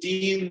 3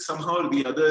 somehow or the other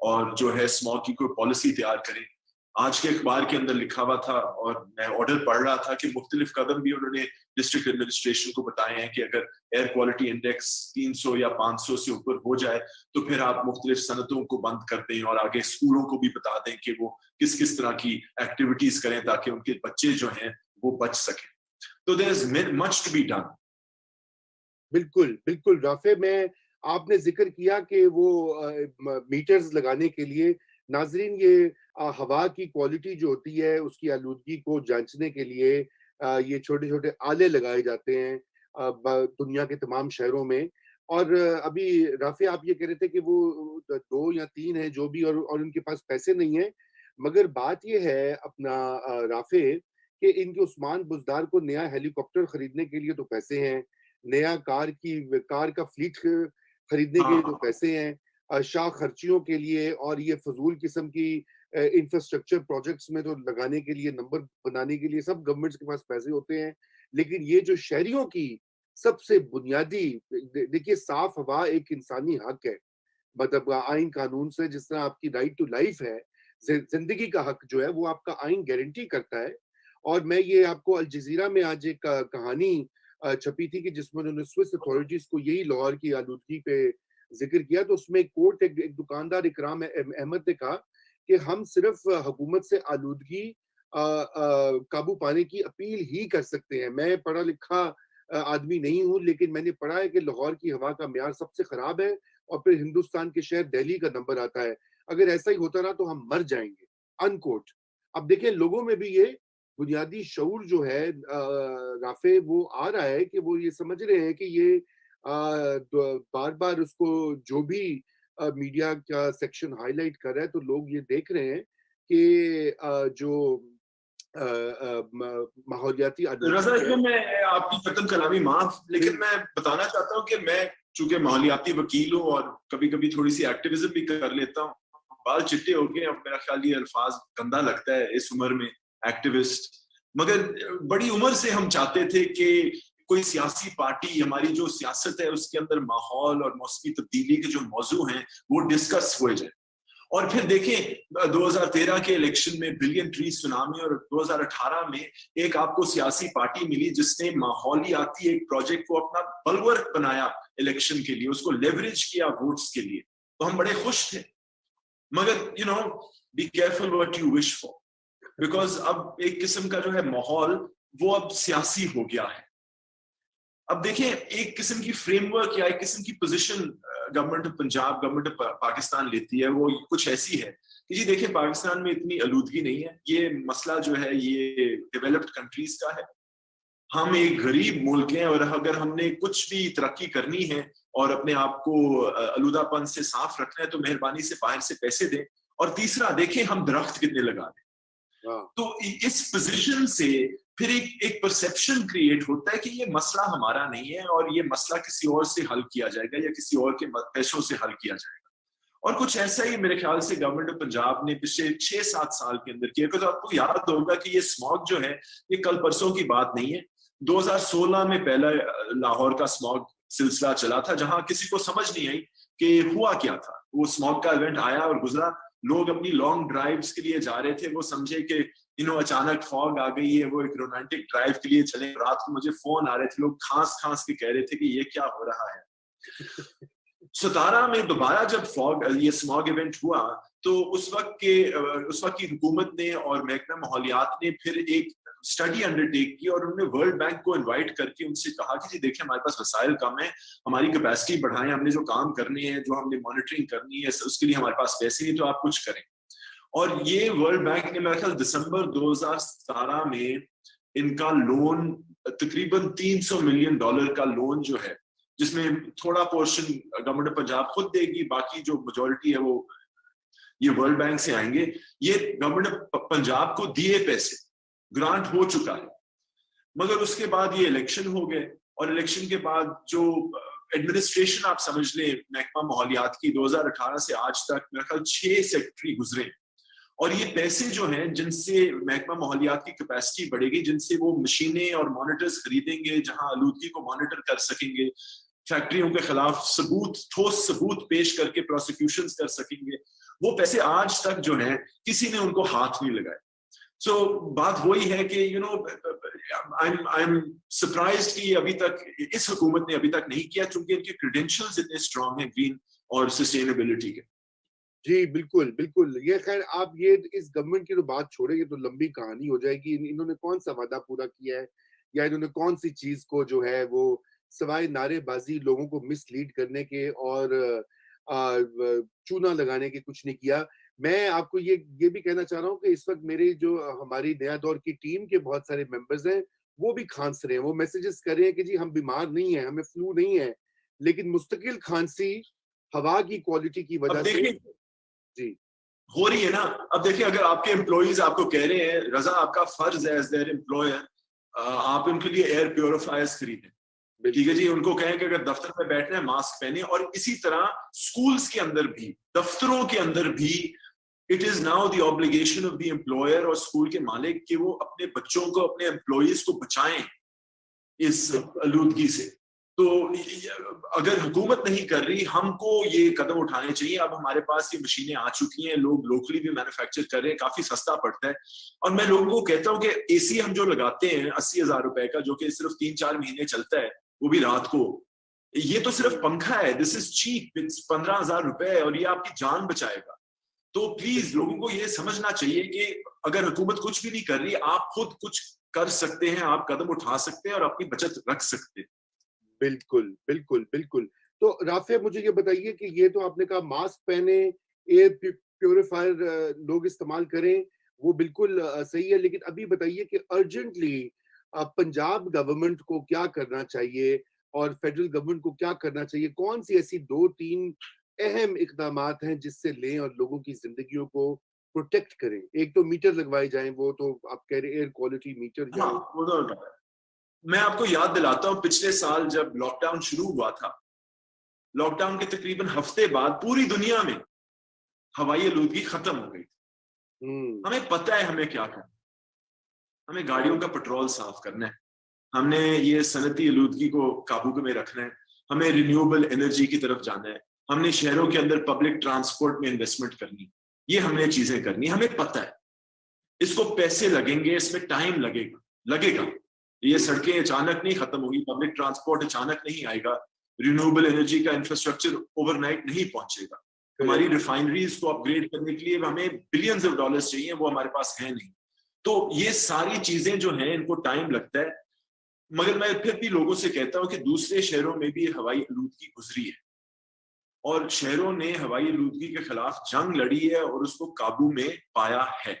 اور جو ہے اسموگ کی کوئی پالیسی تیار کریں. آج کے اخبار کے اندر لکھا ہوا تھا اور میں آرڈر پڑھ رہا تھا کہ مختلف قدم بھی انہوں نے ڈسٹرکٹ ایڈمنسٹریشن کو بتائے ہیں کہ اگر ایئر کوالٹی انڈیکس 300 یا 500 سے اوپر ہو جائے تو پھر آپ مختلف صنعتوں کو بند کر دیں اور آگے اسکولوں کو بھی بتا دیں کہ وہ کس کس طرح کی ایکٹیویٹیز کریں تاکہ ان کے بچے جو ہیں وہ بچ سکیں. تو there is much to be done. بالکل بالکل رافع، میں آپ نے ذکر کیا کہ وہ میٹرز لگانے کے لیے، ناظرین یہ ہوا کی کوالٹی جو ہوتی ہے اس کی آلودگی کو جانچنے کے لیے یہ چھوٹے چھوٹے آلے لگائے جاتے ہیں دنیا کے تمام شہروں میں. اور ابھی رافع آپ یہ کہہ رہے تھے کہ وہ 2 یا 3 ہیں جو بھی، اور ان کے پاس پیسے نہیں ہیں. مگر بات یہ ہے اپنا رافع کہ ان کے عثمان بزدار کو نیا ہیلی کاپٹر خریدنے کے لیے تو پیسے ہیں، نیا کار کا فلیٹ خریدنے کے لیے تو پیسے ہیں، شاہ خرچیوں کے لیے اور یہ فضول قسم کی انفراسٹرکچر پروجیکٹس میں تو لگانے کے لیے، نمبر بنانے کے لیے سب گورنمنٹس کے پاس پیسے ہوتے ہیں. لیکن یہ جو شہریوں کی سب سے بنیادی، دیکھیے صاف ہوا ایک انسانی حق ہے، مطلب آئین قانون سے جس طرح آپ کی رائٹ ٹو لائف ہے، زندگی کا حق جو ہے وہ آپ کا آئین گارنٹی کرتا ہے. اور میں یہ آپ کو الجزیرہ میں آج ایک کہانی چھپی تھی کہ جس میں انہوں نے سوئس اتھارٹیز کو یہی لاہور کی آلودگی پہ ذکر کیا، تو اس میں ایک کوٹ ایک دکاندار اکرام احمد نے کہا کہ ہم صرف حکومت سے آلودگی قابو پانے کی اپیل ہی کر سکتے ہیں. میں پڑھا لکھا آدمی نہیں ہوں، لیکن میں نے پڑھا ہے کہ لاہور کی ہوا کا معیار سب سے خراب ہے اور پھر ہندوستان کے شہر دہلی کا نمبر آتا ہے. اگر ایسا ہی ہوتا رہا تو ہم مر جائیں گے، ان کوٹ. اب دیکھیں لوگوں میں بھی یہ بنیادی شعور جو ہے رافع وہ آ رہا ہے کہ وہ یہ سمجھ رہے ہیں کہ یہ بار بار اس کو جو بھی میڈیا کا سیکشن ہائی لائٹ کر رہا ہے تو لوگ یہ دیکھ رہے ہیں کہ جو ماحولیاتی رضا میں آپ کی قدم کلامی معاف، لیکن میں بتانا چاہتا ہوں کہ میں چونکہ ماحولیاتی وکیل ہوں اور کبھی کبھی تھوڑی سی ایکٹیویزم بھی کر لیتا ہوں. بال چٹے ہو گئے، اب میرا خیال یہ الفاظ گندا لگتا ہے اس عمر میں ایکٹیوسٹ، مگر بڑی عمر سے ہم چاہتے تھے کہ کوئی سیاسی پارٹی، ہماری جو سیاست ہے اس کے اندر ماحول اور موسمی تبدیلی کے جو موضوع ہیں وہ ڈسکس ہوئے جائیں. اور پھر دیکھیں 2013 کے الیکشن میں بلین ٹری سونامی، اور 2018 میں ایک آپ کو سیاسی پارٹی ملی جس نے ماحولیاتی ایک پروجیکٹ کو اپنا بلورک بنایا الیکشن کے لیے، اس کو لیوریج کیا ووٹس کے لیے. تو ہم بڑے خوش تھے. مگر be careful what you wish for، because اب ایک قسم کا جو ہے ماحول وہ اب سیاسی ہو گیا ہے. اب دیکھیں ایک قسم کی فریم ورک یا ایک قسم کی position government of Punjab, government of Pakistan لیتی ہے، وہ کچھ ایسی ہے کہ جی دیکھیں پاکستان میں اتنی آلودگی نہیں ہے، یہ مسئلہ جو ہے یہ ڈیولپڈ کنٹریز کا ہے. ہم ایک غریب ملک ہیں اور اگر ہم نے کچھ بھی ترقی کرنی ہے اور اپنے آپ کو آلودہ پن سے صاف رکھنا ہے تو مہربانی سے باہر سے پیسے دیں. اور تیسرا دیکھیں ہم درخت کتنے لگا دیں. تو اس پوزیشن سے پھر ایک پرسپشن کریٹ ہوتا ہے کہ یہ مسئلہ ہمارا نہیں ہے اور یہ مسئلہ کسی اور سے حل کیا جائے گا یا کسی اور کے پیسوں سے حل کیا جائے گا. اور کچھ ایسا ہی میرے خیال سے گورنمنٹ آف پنجاب نے پچھلے 6-7 سال کے اندر کیا. آپ کو یاد ہوگا کہ یہ اسموگ جو ہے یہ کل پرسوں کی بات نہیں ہے. 2016 میں پہلا لاہور کا اسموگ سلسلہ چلا تھا جہاں کسی کو سمجھ نہیں آئی کہ ہوا کیا تھا. وہ اسموگ کا ایونٹ آیا اور گزرا، لوگ اپنی لانگ ڈرائیوز کے لیے جا رہے تھے، وہ سمجھے کہ اچانک فوگ آ گئی ہے، وہ ایک رومانٹک ڈرائیو کے لیے چلے. رات کو مجھے فون آ رہے تھے، لوگ کھانس کے کہہ رہے تھے کہ یہ کیا ہو رہا ہے. 17 میں دوبارہ جب یہ اسموگ ایونٹ ہوا تو اس وقت کی حکومت نے اور محکمہ ماحولیات نے پھر ایک اسٹڈی انڈرٹیک کی اور انہوں نے ورلڈ بینک کو انوائٹ کر کے ان سے کہا کہ جی دیکھیں ہمارے پاس وسائل کم ہیں، ہماری کیپیسٹی بڑھائیں، ہم نے جو کام کرنے ہیں، جو ہم نے مانیٹرنگ کرنی ہے اس کے لیے ہمارے پاس پیسے نہیں، تو آپ کچھ کریں. اور یہ ورلڈ بینک نے میرا خیال دسمبر 2017 میں ان کا لون تقریباً $300 ملین کا لون جو ہے، جس میں تھوڑا پورشن گورنمنٹ آف پنجاب خود دے گی، باقی جو میجورٹی ہے وہ یہ ورلڈ بینک سے آئیں گے. یہ گورنمنٹ آف پنجاب کو دیے پیسے گرانٹ ہو چکا ہے. مگر اس کے بعد یہ الیکشن ہو گئے اور الیکشن کے بعد جو ایڈمنسٹریشن آپ سمجھ لیں محکمہ ماحولیات کی 2018 سے آج تک میرا خیال 6 سیکٹری گزرے، اور یہ پیسے جو ہیں جن سے محکمہ ماحولیات کی کیپیسٹی بڑھے گی، جن سے وہ مشینیں اور مانیٹرز خریدیں گے جہاں آلودگی کو مانیٹر کر سکیں گے، فیکٹریوں کے خلاف ٹھوس ثبوت پیش کر کے پروسیکیوشنز کر سکیں گے، وہ پیسے آج تک جو ہیں کسی نے ان کو ہاتھ نہیں لگائے. سو بات وہی ہے کہ you know I'm surprised کہ ابھی تک اس حکومت نے ابھی تک نہیں کیا چونکہ ان کے کریڈینشیلز اتنے اسٹرانگ ہیں گرین اور سسٹینیبلٹی کے. جی بالکل بالکل. یہ خیر آپ یہ اس گورنمنٹ کی تو بات چھوڑیں گے تو لمبی کہانی ہو جائے گی. انہوں نے کون سا وعدہ پورا کیا ہے یا انہوں نے کون سی چیز کو جو ہے وہ سوائے نعرے بازی لوگوں کو مس لیڈ کرنے کے اور چونا لگانے کے کچھ نہیں کیا. میں آپ کو یہ بھی کہنا چاہ رہا ہوں کہ اس وقت میری جو ہماری نیا دور کی ٹیم کے بہت سارے ممبرز ہیں وہ بھی کھانس رہے ہیں. وہ میسیجز کر رہے ہیں کہ جی ہم بیمار نہیں ہیں, ہمیں فلو نہیں ہے, لیکن مستقل کھانسی ہوا کی کوالٹی کی وجہ سے جی ہو رہی ہے نا. اب دیکھیں اگر آپ کے امپلائیز آپ کو کہہ رہے ہیں رضا آپ کا فرض ہے ایز دیئر امپلائر آپ ان کے لیے ایئر پیوریفائرز خریدیں, ٹھیک ہے جی, ان کو کہیں کہ اگر دفتر میں بیٹھنا ہے ماسک پہنے. اور اسی طرح سکولز کے اندر بھی دفتروں کے اندر بھی it is now the obligation of the employer اور اسکول کے مالک کہ وہ اپنے بچوں کو اپنے امپلائیز کو بچائیں اس آلودگی سے. تو اگر حکومت نہیں کر رہی ہم کو یہ قدم اٹھانے چاہیے. اب ہمارے پاس یہ مشینیں آ چکی ہیں, لوگ لوکلی بھی مینوفیکچر کر رہے ہیں, کافی سستا پڑتا ہے. اور میں لوگوں کو کہتا ہوں کہ اے سی ہم جو لگاتے ہیں 80,000 روپے کا جو کہ صرف 3-4 مہینے چلتا ہے وہ بھی رات کو, یہ تو صرف پنکھا ہے, دس از چیپ, 15,000 روپے اور یہ آپ کی جان بچائے گا. تو پلیز لوگوں کو یہ سمجھنا چاہیے کہ اگر حکومت کچھ بھی نہیں کر رہی آپ خود کچھ کر سکتے ہیں, آپ قدم اٹھا سکتے ہیں اور اپنی بچت رکھ سکتے ہیں. بالکل بالکل بالکل. تو رافع مجھے یہ بتائیے کہ یہ تو آپ نے کہا ماسک پہنے, ایئر پیوریفائر لوگ استعمال کریں, وہ بالکل صحیح ہے, لیکن ابھی بتائیے کہ ارجنٹلی پنجاب گورنمنٹ کو کیا کرنا چاہیے اور فیڈرل گورنمنٹ کو کیا کرنا چاہیے؟ کون سی ایسی 2-3 اہم اقدامات ہیں جس سے لیں اور لوگوں کی زندگیوں کو پروٹیکٹ کریں؟ ایک تو میٹر لگوائے جائیں, وہ تو آپ کہہ رہے ایئر کوالٹی میٹر. میں آپ کو یاد دلاتا ہوں پچھلے سال جب لاک ڈاؤن شروع ہوا تھا, لاک ڈاؤن کے تقریباً ہفتے بعد پوری دنیا میں ہوائی آلودگی ختم ہو گئی تھی. ہمیں پتہ ہے ہمیں کیا کرنا, ہمیں گاڑیوں کا پیٹرول صاف کرنا ہے, ہم نے یہ صنعتی آلودگی کو قابو میں رکھنا ہے, ہمیں رینیوبل انرجی کی طرف جانا ہے, ہم نے شہروں کے اندر پبلک ٹرانسپورٹ میں انویسٹمنٹ کرنی, یہ ہم نے چیزیں کرنی. ہمیں پتہ ہے اس کو پیسے لگیں گے, اس میں ٹائم لگے گا. یہ سڑکیں اچانک نہیں ختم ہوگی, پبلک ٹرانسپورٹ اچانک نہیں آئے گا, رینیوبل انرجی کا انفراسٹرکچر اوور نائٹ نہیں پہنچے گا. ہماری ریفائنریز کو اپ گریڈ کرنے کے لیے ہمیں بلینز آف ڈالرز چاہیے, وہ ہمارے پاس ہیں نہیں. تو یہ ساری چیزیں جو ہیں ان کو ٹائم لگتا ہے. مگر میں پھر بھی لوگوں سے کہتا ہوں کہ دوسرے شہروں میں بھی ہوائی آلودگی گزری ہے اور شہروں نے ہوائی آلودگی کے خلاف جنگ لڑی ہے اور اس کو قابو میں پایا ہے.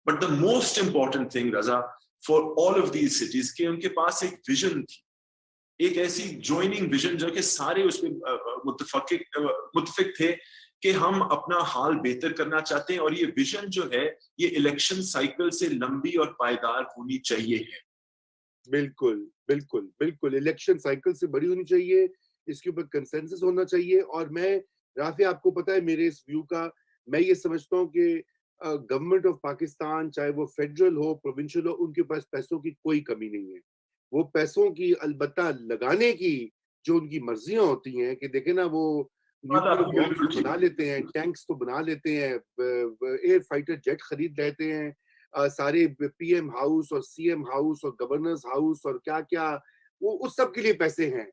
But the most important thing Raza for all of these cities کہ ان کے پاس ایک ویژن تھی, ایک ایسی جوائننگ ویژن جو کہ سارے اس پہ متفق تھے کہ ہم اپنا حال بہتر کرنا چاہتے ہیں, اور یہ ویژن جو ہے یہ الیکشن سائیکل سے لمبی اور پائیدار ہونی چاہیے ہے. بالکل بالکل بالکل, الیکشن سائیکل سے بڑی ہونی چاہیے, اس کے اوپر کنسنسس ہونا چاہیے. اور میں رافع آپ کو پتہ ہے میرے اس ویو کا, میں یہ سمجھتا ہوں کہ گورنمنٹ آف پاکستان چاہے وہ فیڈرل ہو پروونشل ہو, ان کے پاس پیسوں کی کوئی کمی نہیں ہے. وہ پیسوں کی البتہ لگانے کی جو ان کی مرضیاں ہوتی ہیں کہ دیکھیں نا, وہ نیوکلیئر بنا لیتے ہیں, ٹینکس تو بنا لیتے ہیں, ایئر فائٹر جیٹ خرید لیتے ہیں, سارے پی ایم ہاؤس اور سی ایم ہاؤس اور گورنرز ہاؤس اور کیا کیا, وہ اس سب کے لیے پیسے ہیں.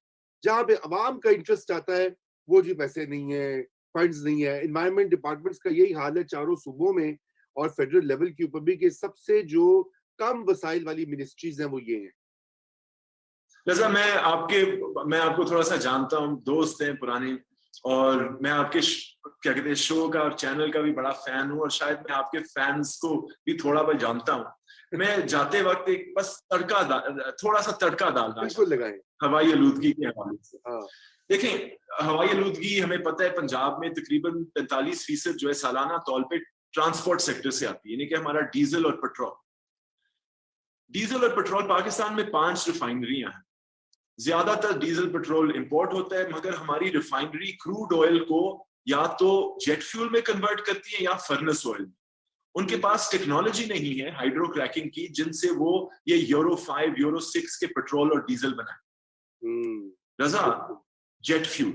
جہاں پہ عوام کا انٹرسٹ آتا ہے وہ جی پیسے نہیں ہیں, فنڈز نہیں ہے. انوائرمنٹ ڈپارٹمنٹس کا یہی حال ہے چاروں صوبوں میں اور فیڈرل لیول کے اوپر بھی کہ سب سے جو کم وسائل والی منسٹریز ہیں وہ یہ ہیں. جیسا میں آپ کو تھوڑا سا جانتا ہوں, دوست ہیں پرانے, اور میں آپ کے کیا کہتے ہیں شو کا اور چینل کا بھی بڑا فین ہوں, اور شاید میں آپ کے فینس کو بھی تھوڑا بہت جانتا ہوں. میں جاتے وقت ایک بس تھوڑا سا تڑکا ڈالنا لگائیں ہوائی آلودگی کے حوالے سے. دیکھیں ہوائی آلودگی ہمیں پتہ ہے پنجاب میں تقریباً 45% جو ہے سالانہ طور پہ ٹرانسپورٹ سیکٹر سے آتی ہے, یعنی کہ ہمارا ڈیزل اور پیٹرول پاکستان میں 5 ریفائنریاں ہیں. زیادہ تر ڈیزل پیٹرول امپورٹ ہوتا ہے, مگر ہماری ریفائنری کروڈ آئل کو یا تو جیٹ فیول میں کنورٹ کرتی ہے یا فرنس آئل میں. ان کے پاس ٹیکنالوجی نہیں ہے ہائیڈرو کریکنگ کی جن سے وہ یہ یورو 5 یورو 6 کے پیٹرول اور ڈیزل بنائیں. Raza jet fuel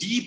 deep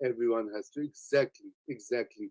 Everyone has to, exactly.